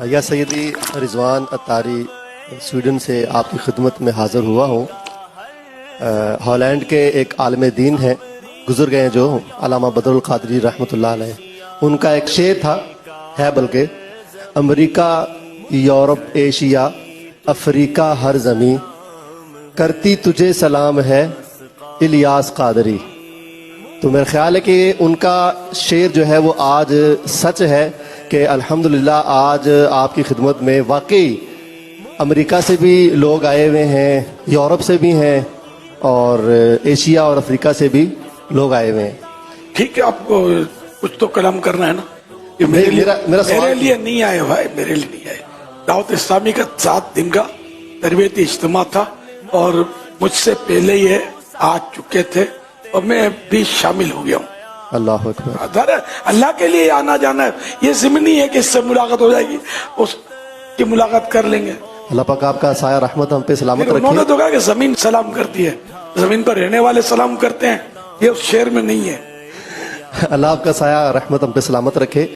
یا سیدی رضوان اتاری سویڈن سے آپ کی خدمت میں حاضر ہوا ہوں۔ ہالینڈ کے ایک عالم دین ہیں، گزر گئے ہیں جو علامہ بدر القادری رحمۃ اللہ علیہ، ان کا ایک شعر تھا، ہے بلکہ، امریکہ یورپ ایشیا افریقہ ہر زمیں، کرتی تجھے سلام ہے الیاس قادری۔ تو میرا خیال ہے کہ ان کا شعر جو ہے وہ آج سچ ہے کہ الحمدللہ آج آپ کی خدمت میں واقعی امریکہ سے بھی لوگ آئے ہوئے ہیں، یورپ سے بھی ہیں، اور ایشیا اور افریقہ سے بھی لوگ آئے ہوئے ہیں۔ ٹھیک ہے، آپ کو کچھ تو کلام کرنا ہے نا، یہ میرے لیے نہیں آئے بھائی، میرے لیے نہیں آئے۔ دعوت اسلامی کا 7 دن کا تربیتی اجتماع تھا اور مجھ سے پہلے یہ آ چکے تھے اور میں بھی شامل ہو گیا ہوں۔ اللہ اکبر۔ اللہ کے لیے آنا جانا ہے، یہ ضمنی ہے کہ اس سے ملاقات ہو جائے گی، اس کی ملاقات کر لیں گے۔ اللہ پاک آپ کا سایہ رحمت ہم پہ سلامت رکھے۔ انہوں نے تو کہا کہ زمین سلام کرتی ہے، زمین پر رہنے والے سلام کرتے ہیں، یہ اس شعر میں نہیں ہے۔ اللہ آپ کا سایہ رحمت ہم پہ سلامت رکھے۔